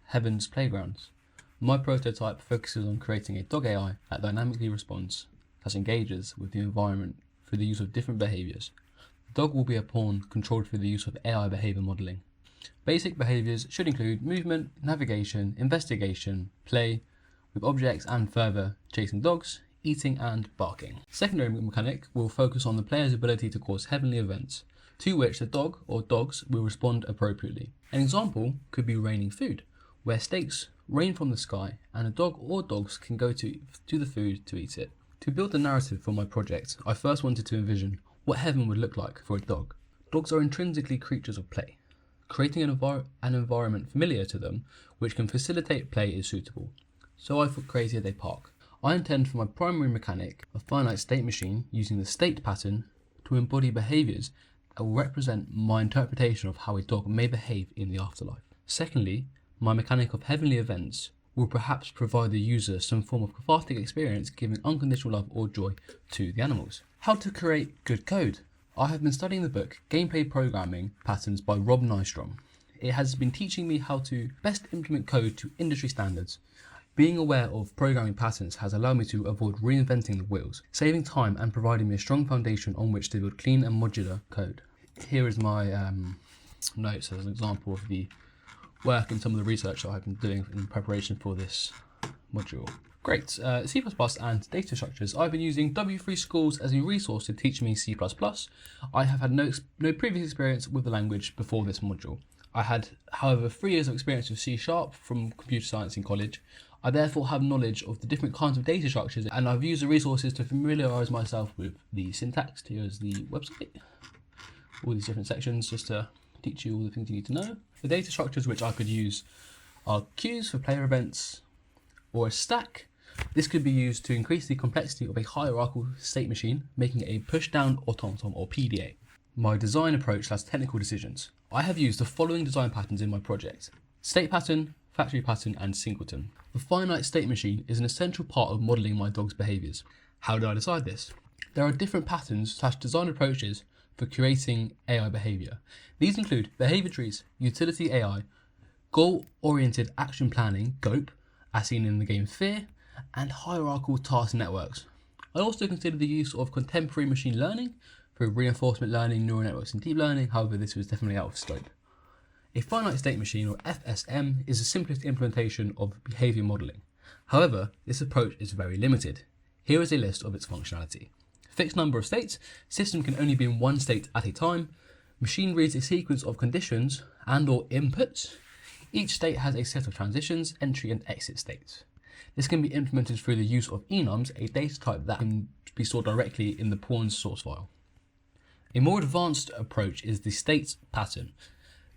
Heaven's Playgrounds. My prototype focuses on creating a dog AI that dynamically responds, thus engages with the environment through the use of different behaviours. The dog will be a pawn controlled through the use of AI behaviour modelling. Basic behaviours should include movement, navigation, investigation, play with objects and further chasing dogs, eating and barking. Secondary mechanic will focus on the player's ability to cause heavenly events, to which the dog or dogs will respond appropriately. An example could be raining food, where steaks rain from the sky and a dog or dogs can go to the food to eat it. To build the narrative for my project, I first wanted to envision what heaven would look like for a dog. Dogs are intrinsically creatures of play. Creating an environment familiar to them, which can facilitate play, is suitable. So I created a park. I intend for my primary mechanic, a finite state machine, using the state pattern to embody behaviours that will represent my interpretation of how a dog may behave in the afterlife. Secondly, my mechanic of heavenly events will perhaps provide the user some form of cathartic experience, giving unconditional love or joy to the animals. How to create good code. I have been studying the book Gameplay Programming Patterns by Rob Nystrom. It has been teaching me how to best implement code to industry standards. Being aware of programming patterns has allowed me to avoid reinventing the wheels, saving time and providing me a strong foundation on which to build clean and modular code. Here is my notes as an example of the work and some of the research that I've been doing in preparation for this module. Great, C++ and data structures. I've been using W3 Schools as a resource to teach me C++. I have had no previous experience with the language before this module. I had, however, 3 years of experience with C# from computer science in college. I therefore have knowledge of the different kinds of data structures, and I've used the resources to familiarise myself with the syntax. Here's the website, all these different sections just to teach you all the things you need to know. The data structures which I could use are queues for player events or a stack. This could be used to increase the complexity of a hierarchical state machine, making it a pushdown automaton or PDA. My design approach has technical decisions. I have used the following design patterns in my project: state pattern, factory pattern and singleton. The finite state machine is an essential part of modelling my dog's behaviours. How did I decide this? There are different patterns / design approaches for creating AI behaviour. These include behaviour trees, utility AI, goal-oriented action planning, GOAP, as seen in the game Fear, and hierarchical task networks. I also consider the use of contemporary machine learning through reinforcement learning, neural networks and deep learning. However, this was definitely out of scope. A finite state machine, or FSM, is the simplest implementation of behaviour modelling. However, this approach is very limited. Here is a list of its functionality. Fixed number of states. System can only be in one state at a time. Machine reads a sequence of conditions and or inputs. Each state has a set of transitions, entry and exit states. This can be implemented through the use of enums, a data type that can be stored directly in the pawn's source file. A more advanced approach is the state pattern.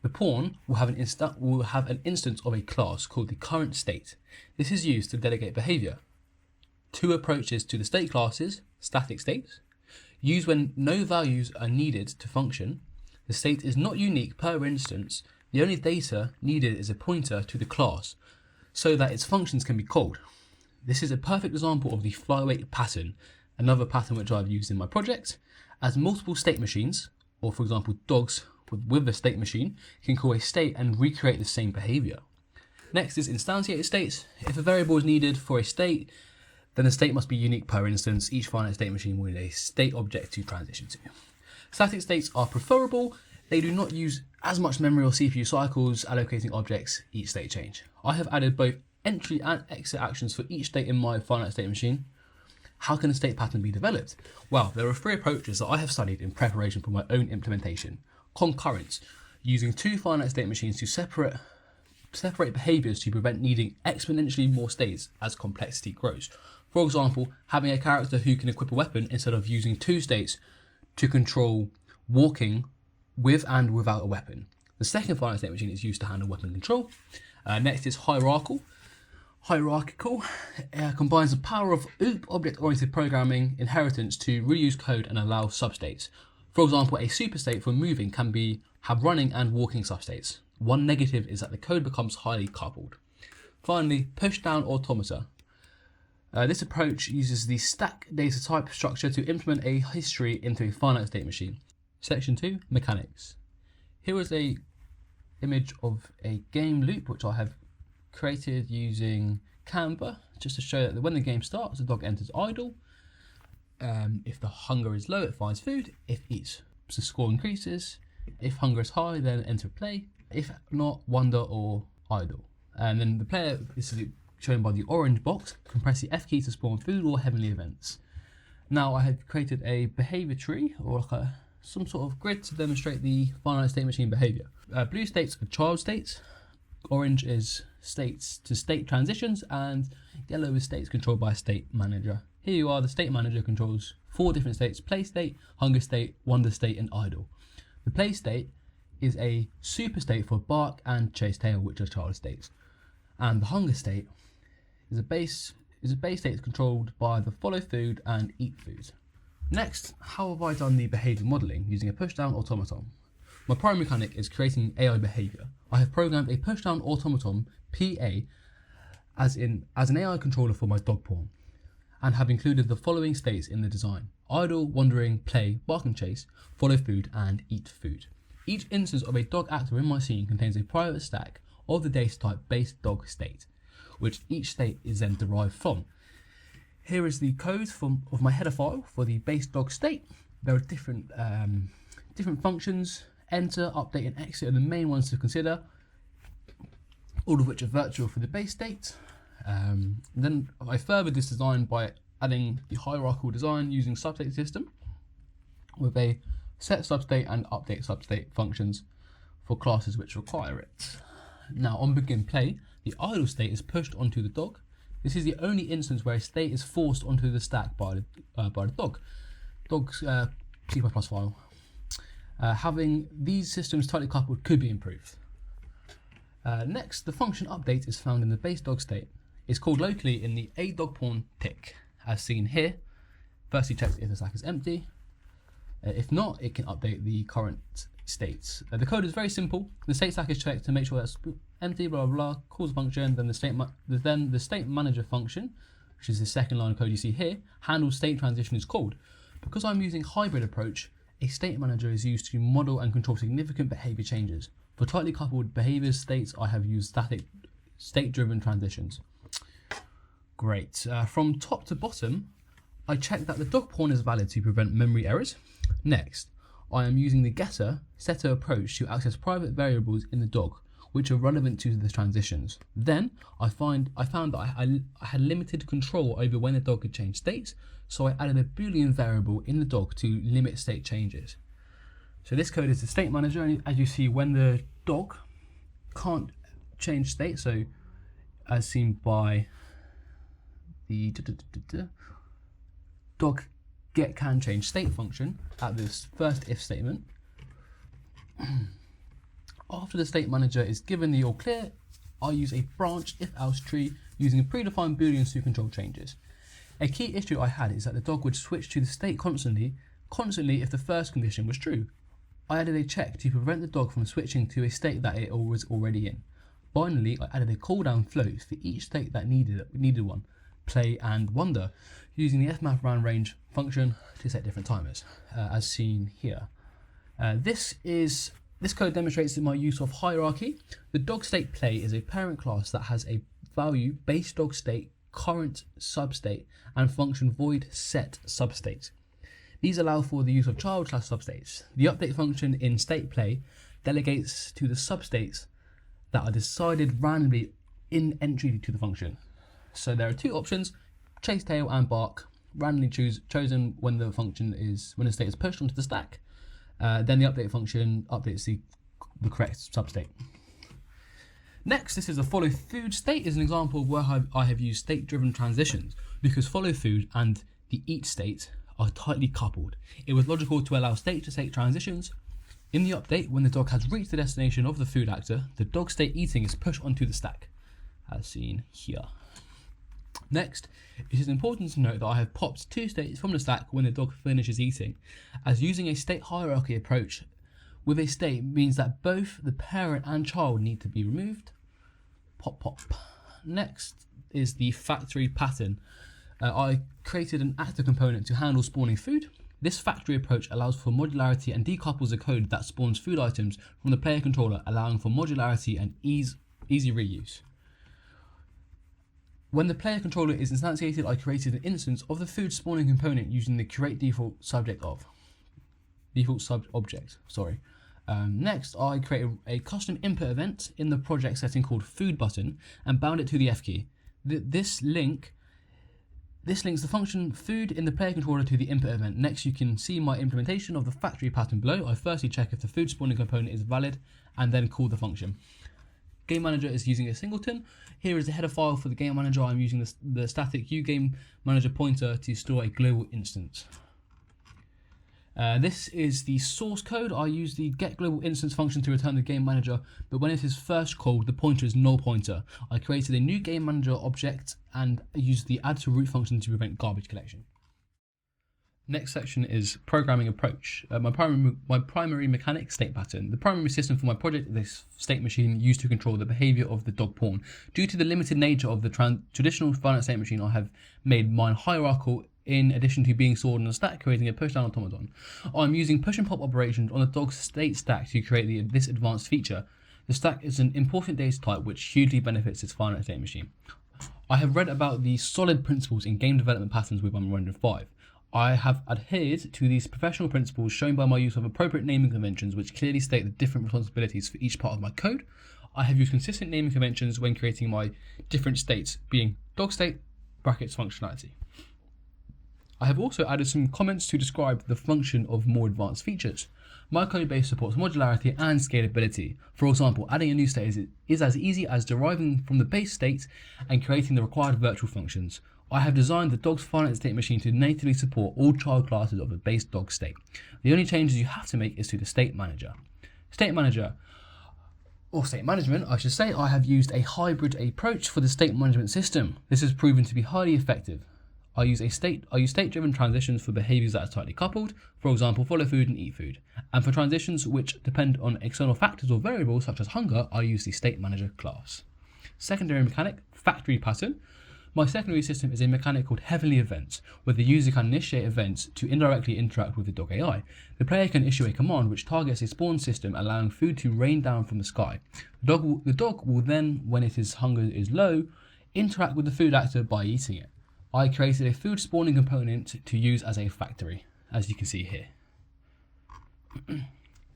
The pawn will have an instance of a class called the current state. This is used to delegate behaviour. 2 approaches to the state classes: static states, used when no values are needed to function. The state is not unique per instance. The only data needed is a pointer to the class so that its functions can be called. This is a perfect example of the flyweight pattern, another pattern which I've used in my project, as multiple state machines, or for example dogs with a state machine, can call a state and recreate the same behaviour. Next is instantiated states. If a variable is needed for a state, then the state must be unique per instance. Each finite state machine will need a state object to transition to. Static states are preferable. They do not use as much memory or CPU cycles, allocating objects each state change. I have added both entry and exit actions for each state in my finite state machine. How can a state pattern be developed? Well, there are 3 approaches that I have studied in preparation for my own implementation. Concurrence, using 2 finite state machines to separate behaviours to prevent needing exponentially more states as complexity grows. For example, having a character who can equip a weapon instead of using 2 states to control walking with and without a weapon. The second finite state machine is used to handle weapon control. Next is hierarchical. Hierarchical combines the power of object-oriented programming inheritance to reuse code and allow substates. For example, a superstate for moving can have running and walking substates. One negative is that the code becomes highly coupled. Finally, pushdown automata. This approach uses the stack data type structure to implement a history into a finite state machine. Section 2, mechanics. Here is a image of a game loop which I have created using Canva, just to show that when the game starts, the dog enters idle. If the hunger is low, it finds food. If it eats, the score increases. If hunger is high, then enter play. If not, wander or idle. And then the player, this is shown by the orange box, can press the F key to spawn food or heavenly events. Now I have created a behaviour tree, or like some sort of grid to demonstrate the finite state machine behaviour. Blue states are child states, orange is states to state transitions, and yellow is states controlled by a state manager. Here you are, the state manager controls 4 different states: play state, hunger state, wander state, and idle. The play state is a super state for bark and chase tail, which are child states. And the hunger state is a base state controlled by the follow food and eat food. Next, how have I done the behaviour modelling using a pushdown automaton? My primary mechanic is creating AI behaviour. I have programmed a pushdown automaton PA as an AI controller for my dog pawn, and have included the following states in the design: idle, wandering, play, bark and chase, follow food, and eat food. Each instance of a dog actor in my scene contains a private stack of the data type base dog state, which each state is then derived from. Here is the code of my header file for the base dog state. There are different functions: enter, update, and exit are the main ones to consider, all of which are virtual for the base state. Then I furthered this design by adding the hierarchical design using substate system with a set substate and update substate functions for classes which require it. Now on begin play, the idle state is pushed onto the dog. This is the only instance where a state is forced onto the stack by the dog. Dog's C++ file. Having these systems tightly coupled could be improved. Next, the function update is found in the base dog state. It's called locally in the a dog pawn tick, as seen here. Firstly, checks if the stack is empty. If not, it can update the current states. The code is very simple. The state stack is checked to make sure that's empty, blah blah blah. Calls a function, then the state manager function, which is the second line of code you see here, handles state transition is called. Because I'm using hybrid approach, a state manager is used to model and control significant behavior changes. For tightly coupled behavior states, I have used static state-driven transitions. Great. From top to bottom, I check that the dog pawn is valid to prevent memory errors. Next, I am using the getter-setter approach to access private variables in the dog, which are relevant to the transitions. Then I found that I had limited control over when the dog could change states, so I added a Boolean variable in the dog to limit state changes. So this code is the state manager, and as you see, when the dog can't change state, so as seen by the dog get can change state function at this first if statement. After the state manager is given the all clear, I use a branch if else tree using a predefined Boolean to control changes. A key issue I had is that the dog would switch to the state constantly if the first condition was true. I added a check to prevent the dog from switching to a state that it was already in. Finally, I added a cooldown float for each state that needed one: play and wander, using the fmath range function to set different timers, as seen here. This code demonstrates my use of hierarchy. The dog state play is a parent class that has a value base dog state, current substate, and function void set substate. These allow for the use of child/substates. The update function in state play delegates to the substates that are decided randomly in entry to the function. So there are 2 options: chase tail and bark, randomly chosen when the state is pushed onto the stack. Then the update function updates the correct substate. Next, this is a follow food state is an example where I have used state-driven transitions, because follow food and the eat state are tightly coupled. It was logical to allow state-to-state transitions. In the update, when the dog has reached the destination of the food actor, the dog state eating is pushed onto the stack, as seen here. Next, it is important to note that I have popped 2 states from the stack when the dog finishes eating, as using a state hierarchy approach with a state means that both the parent and child need to be removed. Pop pop. Next is the factory pattern. I created an actor component to handle spawning food. This factory approach allows for modularity and decouples the code that spawns food items from the player controller, allowing for modularity and easy reuse. When the player controller is instantiated, I created an instance of the food spawning component using the create default object. Next, I created a custom input event in the project setting called food button and bound it to the F key. This links the function food in the player controller to the input event. Next, you can see my implementation of the factory pattern below. I firstly check if the food spawning component is valid and then call the function. Game Manager is using a singleton. Here is the header file for the Game Manager. I'm using the static uGameManager pointer to store a global instance. This is the source code. I use the getGlobalInstance function to return the Game Manager, but when it is first called, the pointer is null pointer. I created a new Game Manager object and used the add to root function to prevent garbage collection. Next section is programming approach. My primary mechanic, state pattern. The primary system for my project is this state machine used to control the behaviour of the dog pawn. Due to the limited nature of the traditional finite state machine, I have made mine hierarchical in addition to being stored in a stack, creating a pushdown automaton. I'm using push and pop operations on the dog's state stack to create this advanced feature. The stack is an important data type which hugely benefits its finite state machine. I have read about the solid principles in game development patterns with Unreal Engine 5. I have adhered to these professional principles shown by my use of appropriate naming conventions which clearly state the different responsibilities for each part of my code. I have used consistent naming conventions when creating my different states, being dog state, brackets functionality. I have also added some comments to describe the function of more advanced features. My code base supports modularity and scalability. For example, adding a new state is as easy as deriving from the base state and creating the required virtual functions. I have designed the dog's finite state machine to natively support all child classes of the base dog state. The only changes you have to make is to the state manager. State manager, or state management, I should say, I have used a hybrid approach for the state management system. This has proven to be highly effective. I use state-driven transitions for behaviours that are tightly coupled, for example, follow food and eat food. And for transitions which depend on external factors or variables such as hunger, I use the state manager class. Secondary mechanic, factory pattern. My secondary system is a mechanic called heavenly events, where the user can initiate events to indirectly interact with the dog AI. The player can issue a command which targets a spawn system, allowing food to rain down from the sky. The dog will then, when its hunger is low, interact with the food actor by eating it. I created a food spawning component to use as a factory, as you can see here.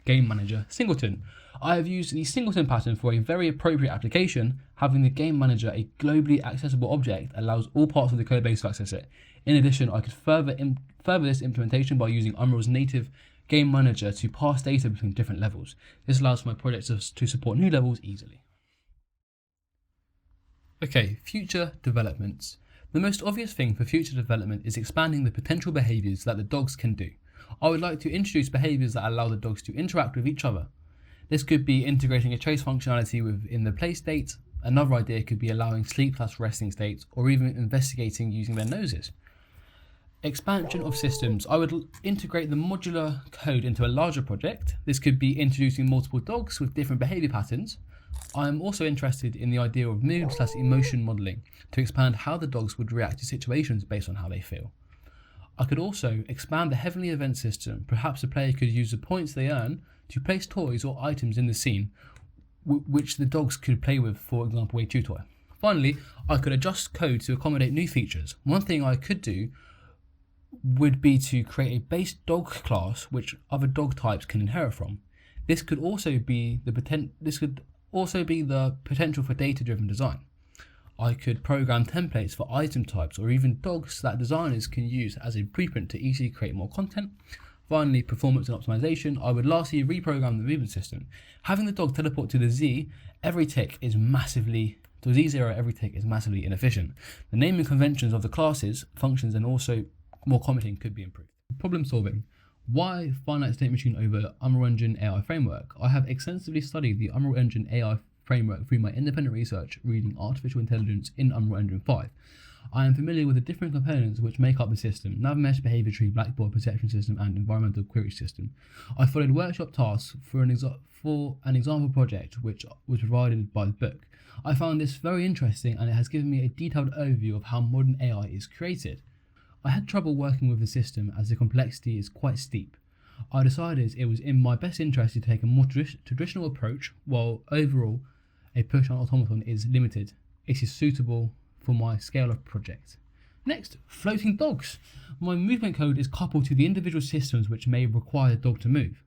Game Manager Singleton. I have used the singleton pattern for a very appropriate application. Having the Game Manager a globally accessible object allows all parts of the codebase to access it. In addition, I could further this implementation by using Unreal's native Game Manager to pass data between different levels. This allows my project to support new levels easily. Okay, future developments. The most obvious thing for future development is expanding the potential behaviours that the dogs can do. I would like to introduce behaviours that allow the dogs to interact with each other. This could be integrating a trace functionality within the play state. Another idea could be allowing sleep/resting states, or even investigating using their noses. Expansion of systems. I would integrate the modular code into a larger project. This could be introducing multiple dogs with different behaviour patterns. I am also interested in the idea of mood/emotion modelling to expand how the dogs would react to situations based on how they feel. I could also expand the heavenly event system. Perhaps the player could use the points they earn to place toys or items in the scene which the dogs could play with, for example, a chew toy. Finally, I could adjust code to accommodate new features. One thing I could do would be to create a base dog class which other dog types can inherit from. This could also be the potential for data-driven design. I could program templates for item types or even dogs that designers can use as a blueprint to easily create more content. Finally, performance and optimization. I would lastly reprogram the movement system. Having the dog teleport to the Z0 every tick is massively inefficient. The naming conventions of the classes, functions, and also more commenting could be improved. Problem solving. Why Finite State Machine over Unreal Engine AI Framework? I have extensively studied the Unreal Engine AI Framework through my independent research reading Artificial Intelligence in Unreal Engine 5. I am familiar with the different components which make up the system: NavMesh, Behaviour Tree, Blackboard, Perception System, and Environmental Query System. I followed workshop tasks for an example project which was provided by the book. I found this very interesting, and it has given me a detailed overview of how modern AI is created. I had trouble working with the system as the complexity is quite steep. I decided it was in my best interest to take a more traditional approach, while overall a Pushdown Automaton is limited. It is suitable for my scale-up project. Next, floating dogs. My movement code is coupled to the individual systems which may require the dog to move.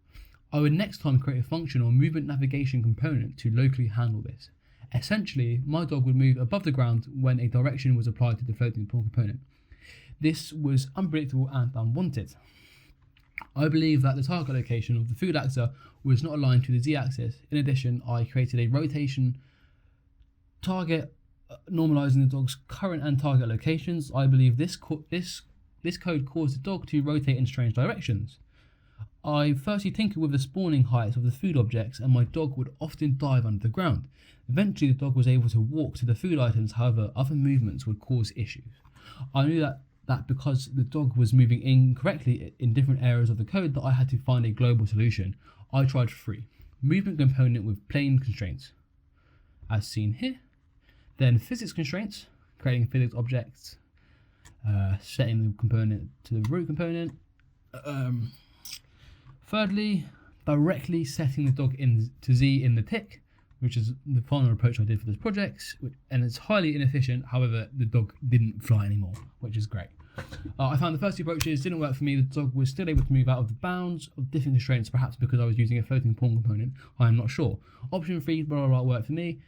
I would next time create a function or movement navigation component to locally handle this. Essentially, my dog would move above the ground when a direction was applied to the floating pawn component. This was unpredictable and unwanted. I believe that the target location of the food actor was not aligned to the z-axis. In addition, I created a rotation target normalizing the dog's current and target locations. I believe this code caused the dog to rotate in strange directions. I firstly tinkered with the spawning heights of the food objects, and my dog would often dive under the ground. Eventually, the dog was able to walk to the food items, however, other movements would cause issues. I knew that because the dog was moving incorrectly in different areas of the code, that I had to find a global solution. I tried 3. Movement component with plane constraints, as seen here. Then physics constraints, creating physics objects, setting the component to the root component. Thirdly, directly setting the dog to Z in the tick, which is the final approach I did for this project, and it's highly inefficient. However, the dog didn't fly anymore, which is great. I found the first 2 approaches didn't work for me. The dog was still able to move out of the bounds of different constraints, perhaps because I was using a floating pawn component. I am not sure. Option 3, blah, blah, blah, worked for me.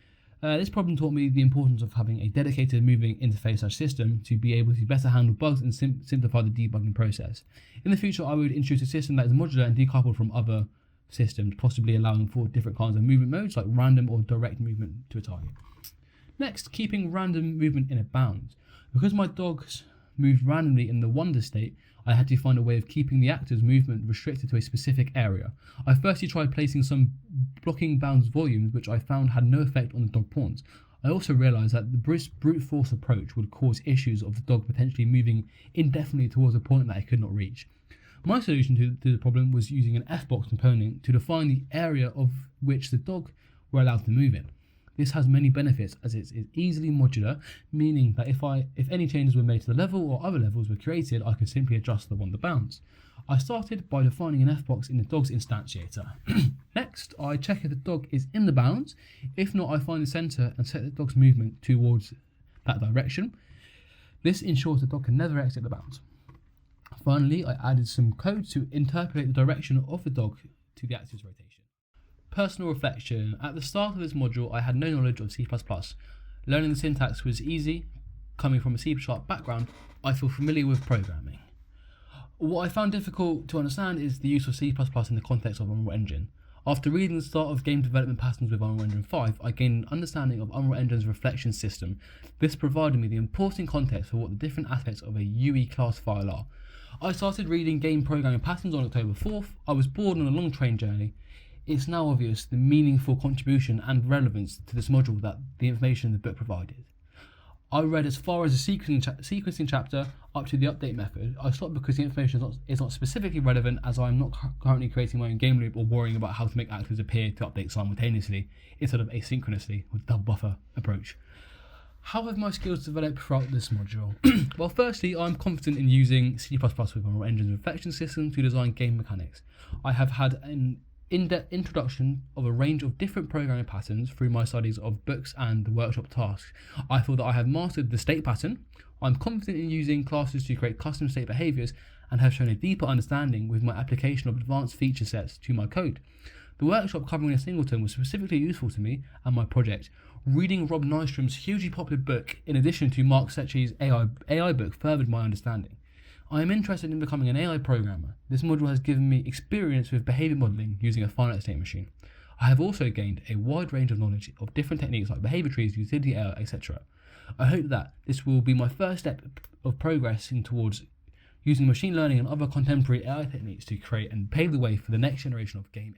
This problem taught me the importance of having a dedicated moving interface system to be able to better handle bugs and simplify the debugging process. In the future, I would introduce a system that is modular and decoupled from other systems, possibly allowing for different kinds of movement modes like random or direct movement to a target. Next, keeping random movement in a bounds. Because my dogs moved randomly in the wonder state, I had to find a way of keeping the actor's movement restricted to a specific area. I firstly tried placing some blocking bounds volumes, which I found had no effect on the dog pawns. I also realised that the brute force approach would cause issues of the dog potentially moving indefinitely towards a point that it could not reach. My solution to the problem was using an F-box component to define the area of which the dog were allowed to move in. This has many benefits as it is easily modular, meaning that if any changes were made to the level or other levels were created, I could simply adjust the wonder bounds. I started by defining an F-box in the dog's instantiator. Next, I check if the dog is in the bounds. If not, I find the center and set the dog's movement towards that direction. This ensures the dog can never exit the bounds. Finally, I added some code to interpolate the direction of the dog to the actor's rotation. Personal reflection. At the start of this module, I had no knowledge of C++. Learning the syntax was easy. Coming from a C# background, I feel familiar with programming. What I found difficult to understand is the use of C++ in the context of Unreal Engine. After reading the start of game development patterns with Unreal Engine 5, I gained an understanding of Unreal Engine's reflection system. This provided me the important context for what the different aspects of a UE class file are. I started reading game programming patterns on October 4th. I was bored on a long train journey. It's now obvious the meaningful contribution and relevance to this module that the information in the book provided. I read as far as the sequencing chapter up to the update method. I stopped because the information is not specifically relevant, as I am not currently creating my own game loop or worrying about how to make actors appear to update simultaneously instead of asynchronously with double buffer approach. How have my skills developed throughout this module? Well, firstly, I'm confident in using C++ with Unreal Engine's reflection system to design game mechanics. I have had an in-depth introduction of a range of different programming patterns through my studies of books and the workshop tasks. I feel that I have mastered the state pattern. I'm confident in using classes to create custom state behaviours and have shown a deeper understanding with my application of advanced feature sets to my code. The workshop covering a singleton was specifically useful to me and my project. Reading Rob Nystrom's hugely popular book, in addition to Mark Secchi's AI book, furthered my understanding. I am interested in becoming an AI programmer. This module has given me experience with behaviour modelling using a finite state machine. I have also gained a wide range of knowledge of different techniques like behaviour trees, utility AI, etc. I hope that this will be my first step of progressing towards using machine learning and other contemporary AI techniques to create and pave the way for the next generation of game